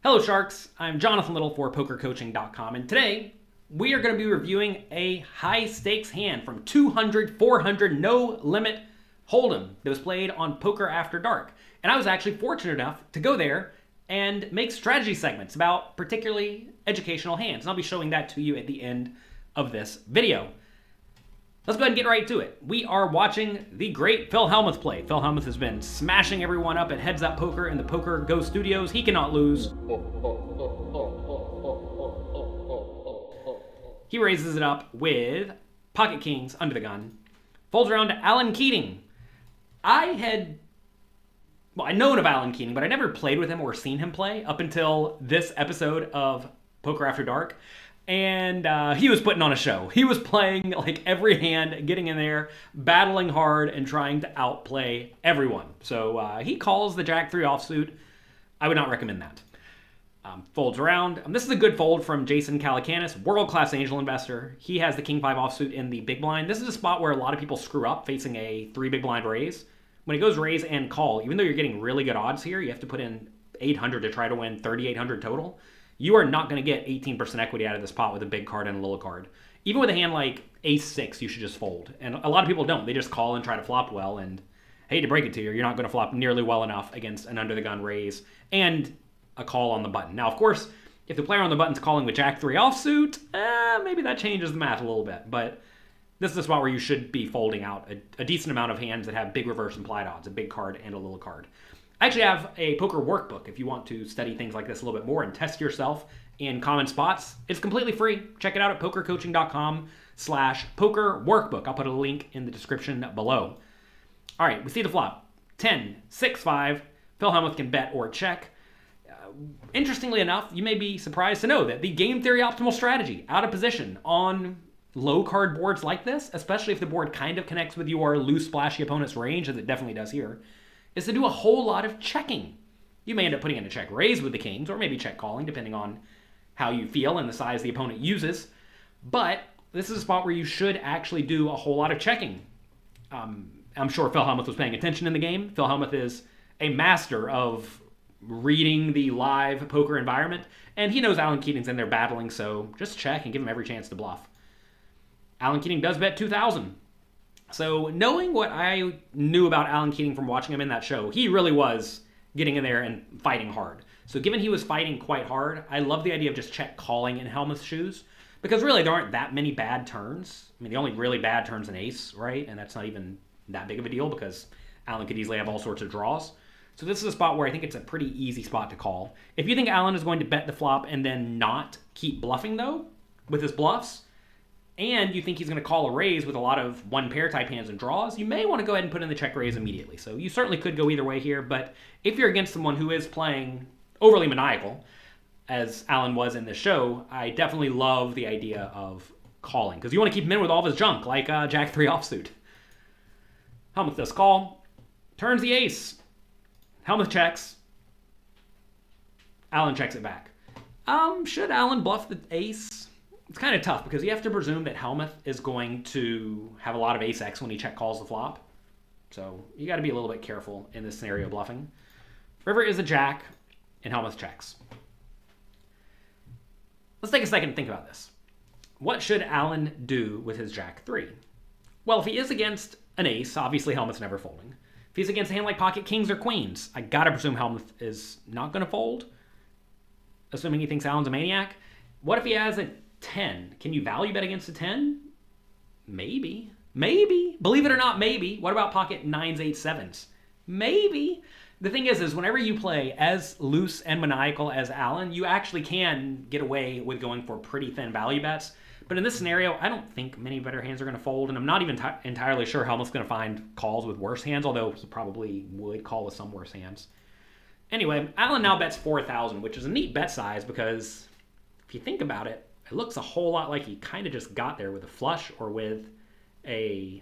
Hello Sharks, I'm Jonathan Little for PokerCoaching.com, and today we are going to be reviewing a high stakes hand from 200, 400, no limit hold'em that was played on Poker After Dark. And I was actually fortunate enough to go there and make strategy segments about particularly educational hands. And I'll be showing that to you at the end of this video. Let's go ahead and get right to it. We are watching the great Phil Hellmuth play. Phil Hellmuth has been smashing everyone up at Heads Up Poker in the Poker Go studios. He cannot lose. He raises it up with pocket kings under the gun. Folds around to Alan Keating. I'd known of Alan Keating, but I never played with him or seen him play up until this episode of Poker After Dark. And he was putting on a show. He was playing like every hand, getting in there, battling hard, and trying to outplay everyone. So he calls the Jack 3 offsuit. I would not recommend that. Folds around. This is a good fold from Jason Calacanis, world-class angel investor. He has the King 5 offsuit in the big blind. This is a spot where a lot of people screw up facing a 3 big blind raise. When it goes raise and call, even though you're getting really good odds here, you have to put in 800 to try to win 3,800 total. You are not going to get 18% equity out of this pot with a big card and a little card. Even with a hand like Ace-6, you should just fold. And a lot of people don't. They just call and try to flop well. And I hate to break it to you, you're not going to flop nearly well enough against an under-the-gun raise and a call on the button. Now, of course, if the player on the button's calling with Jack 3 offsuit, maybe that changes the math a little bit. But this is a spot where you should be folding out a decent amount of hands that have big reverse implied odds, a big card and a little card. I actually have a poker workbook if you want to study things like this a little bit more and test yourself in common spots. It's completely free. Check it out at pokercoaching.com/poker workbook. I'll put a link in the description below. All right, we see the flop. 10, 6, 5. Phil Hellmuth can bet or check. Interestingly enough, you may be surprised to know that the game theory optimal strategy out of position on low card boards like this, especially if the board kind of connects with your loose splashy opponent's range, as it definitely does here, is to do a whole lot of checking. You may end up putting in a check raise with the kings, or maybe check calling, depending on how you feel and the size the opponent uses. But this is a spot where you should actually do a whole lot of checking. I'm sure Phil Hellmuth was paying attention in the game. Phil Hellmuth is a master of reading the live poker environment, and he knows Alan Keating's in there battling, so just check and give him every chance to bluff. Alan Keating does bet 2,000. So knowing what I knew about Alan Keating from watching him in that show, he really was getting in there and fighting hard. So given he was fighting quite hard, I love the idea of just check calling in Hellmuth's shoes, because really there aren't that many bad turns. I mean, the only really bad turn's an ace, right? And that's not even that big of a deal because Alan could easily have all sorts of draws. So this is a spot where I think it's a pretty easy spot to call. If you think Alan is going to bet the flop and then not keep bluffing though, with his bluffs, and you think he's going to call a raise with a lot of one pair type hands and draws, you may want to go ahead and put in the check raise immediately. So you certainly could go either way here, but if you're against someone who is playing overly maniacal, as Alan was in this show, I definitely love the idea of calling, because you want to keep him in with all of his junk, like Jack 3 offsuit. Hellmuth does call, turns the ace. Hellmuth checks. Alan checks it back. Should Alan bluff the ace? It's kind of tough because you have to presume that Hellmuth is going to have a lot of ace-x when he check calls the flop. So you got to be a little bit careful in this scenario bluffing. River is a jack, and Hellmuth checks. Let's take a second to think about this. What should Alan do with his jack 3? Well, if he is against an ace, obviously Hellmuth's never folding. If he's against a hand like pocket kings or queens, I got to presume Hellmuth is not going to fold, assuming he thinks Alan's a maniac. What if he has a 10? Can you value bet against a 10? Maybe. Believe it or not, maybe. What about pocket 9s, 8s, 7s? Maybe. The thing is whenever you play as loose and maniacal as Alan, you actually can get away with going for pretty thin value bets. But in this scenario, I don't think many better hands are going to fold, and I'm not even entirely sure Hellmuth's going to find calls with worse hands, although he probably would call with some worse hands. Anyway, Alan now bets 4,000, which is a neat bet size because if you think about it, it looks a whole lot like he kind of just got there with a flush or with an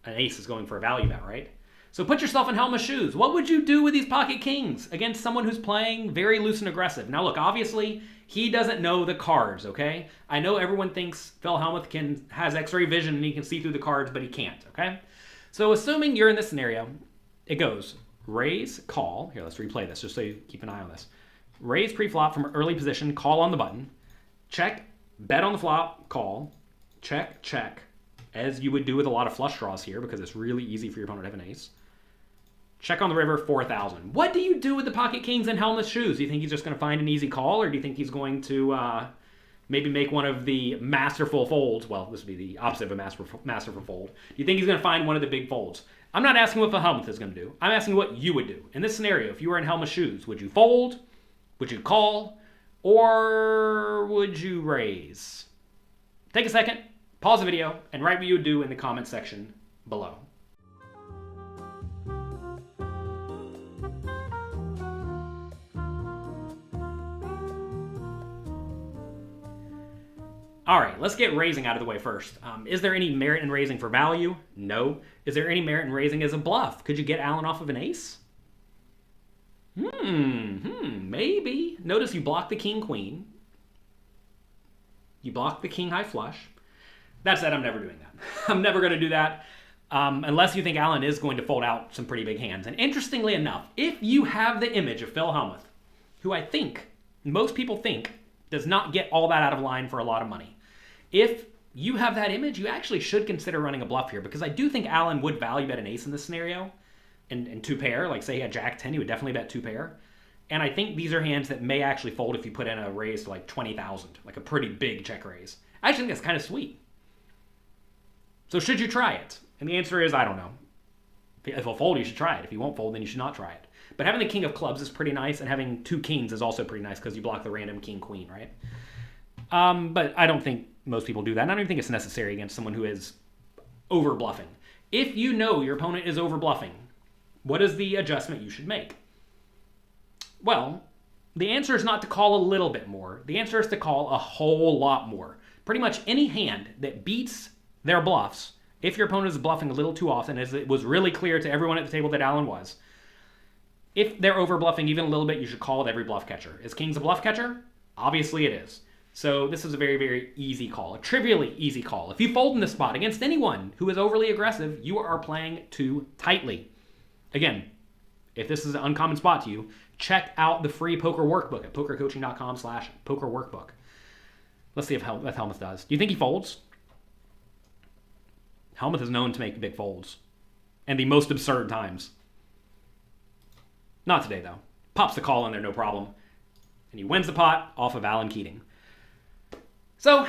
ace is going for a value bet, right? So put yourself in Hellmuth's shoes. What would you do with these pocket kings against someone who's playing very loose and aggressive? Now look, obviously, he doesn't know the cards, okay? I know everyone thinks Phil Hellmuth has x-ray vision and he can see through the cards, but he can't, okay? So assuming you're in this scenario, it goes raise, call. Here, let's replay this just so you keep an eye on this. raise pre-flop from early position, call on the button, check, bet on the flop, call, check, check, as you would do with a lot of flush draws here because it's really easy for your opponent to have an ace. Check on the river, 4,000. What do you do with the pocket kings and Hellmuth shoes? Do you think he's just going to find an easy call, or do you think he's going to maybe make one of the masterful folds? Well, this would be the opposite of a masterful fold. Do you think he's going to find one of the big folds? I'm not asking what the Hellmuth is going to do. I'm asking what you would do. In this scenario, if you were in Hellmuth's shoes, would you fold? Would you call? Or would you raise? Take a second, pause the video, and write what you would do in the comment section below. All right, let's get raising out of the way first. Is there any merit in raising for value? No. Is there any merit in raising as a bluff? Could you get Alan off of an ace? Maybe. Notice you block the king-queen. You block the king-high flush. That said, I'm never doing that. I'm never going to do that unless you think Alan is going to fold out some pretty big hands. And interestingly enough, if you have the image of Phil Hellmuth, who I think most people think does not get all that out of line for a lot of money, if you have that image, you actually should consider running a bluff here, because I do think Alan would value bet an ace in this scenario and two pair. Like say he had Jack 10, he would definitely bet two pair. And I think these are hands that may actually fold if you put in a raise to like 20,000, like a pretty big check raise. I actually think that's kind of sweet. So should you try it? And the answer is, I don't know. If he'll fold, you should try it. If he won't fold, then you should not try it. But having the king of clubs is pretty nice, and having two kings is also pretty nice because you block the random king-queen, right? But I don't think most people do that, and I don't even think it's necessary against someone who is over-bluffing. If you know your opponent is over-bluffing, what is the adjustment you should make? Well, the answer is not to call a little bit more. The answer is to call a whole lot more. Pretty much any hand that beats their bluffs, if your opponent is bluffing a little too often, as it was really clear to everyone at the table that Alan was, if they're over-bluffing even a little bit, you should call it every bluff catcher. Is kings a bluff catcher? Obviously it is. So this is a very, very easy call, a trivially easy call. If you fold in this spot against anyone who is overly aggressive, you are playing too tightly. Again, if this is an uncommon spot to you, check out the free poker workbook at pokercoaching.com/pokerworkbook. Let's see if Hellmuth does. Do you think he folds? Hellmuth is known to make big folds, and the most absurd times. Not today, though. Pops the call in there, no problem. And he wins the pot off of Alan Keating. So,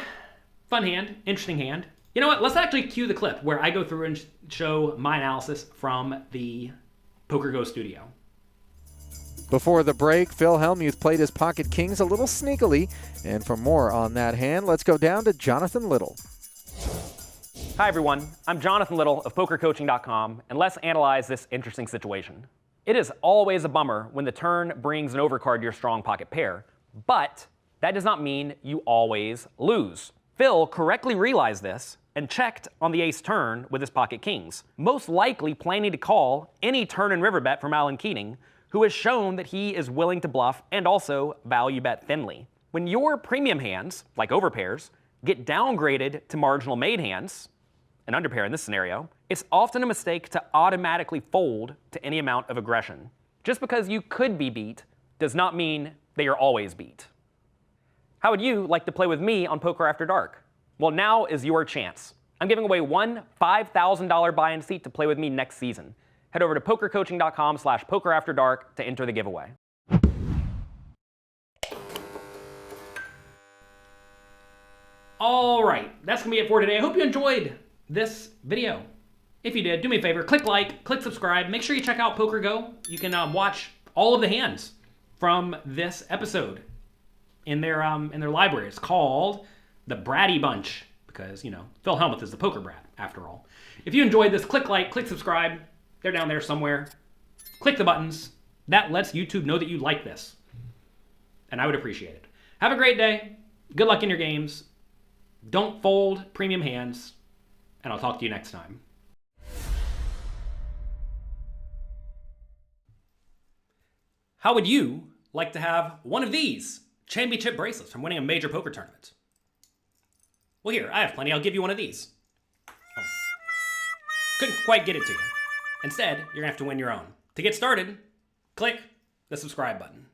fun hand, interesting hand. You know what? Let's actually cue the clip where I go through and show my analysis from the Poker Go studio. Before the break, Phil Hellmuth played his pocket kings a little sneakily. And for more on that hand, let's go down to Jonathan Little. Hi, everyone. I'm Jonathan Little of PokerCoaching.com, and let's analyze this interesting situation. It is always a bummer when the turn brings an overcard to your strong pocket pair, but that does not mean you always lose. Phil correctly realized this and checked on the ace turn with his pocket kings, most likely planning to call any turn and river bet from Alan Keating, who has shown that he is willing to bluff and also value bet thinly. When your premium hands, like overpairs, get downgraded to marginal made hands, an underpair in this scenario, it's often a mistake to automatically fold to any amount of aggression. Just because you could be beat does not mean that you're always beat. How would you like to play with me on Poker After Dark? Well, now is your chance. I'm giving away one $5,000 buy-in seat to play with me next season. Head over to pokercoaching.com/pokerafterdark to enter the giveaway. All right, that's gonna be it for today. I hope you enjoyed this video. If you did, do me a favor, click like, click subscribe. Make sure you check out Poker Go. You can watch all of the hands from this episode in their library. It's called the Bratty Bunch because, you know, Phil Hellmuth is the poker brat after all. If you enjoyed this, click like, click subscribe. They're down there somewhere. Click the buttons. That lets YouTube know that you like this, and I would appreciate it. Have a great day. Good luck in your games. Don't fold premium hands, and I'll talk to you next time. How would you like to have one of these championship bracelets from winning a major poker tournament? Well, here, I have plenty. I'll give you one of these. Oh. Couldn't quite get it to you. Instead, you're going to have to win your own. To get started, click the subscribe button.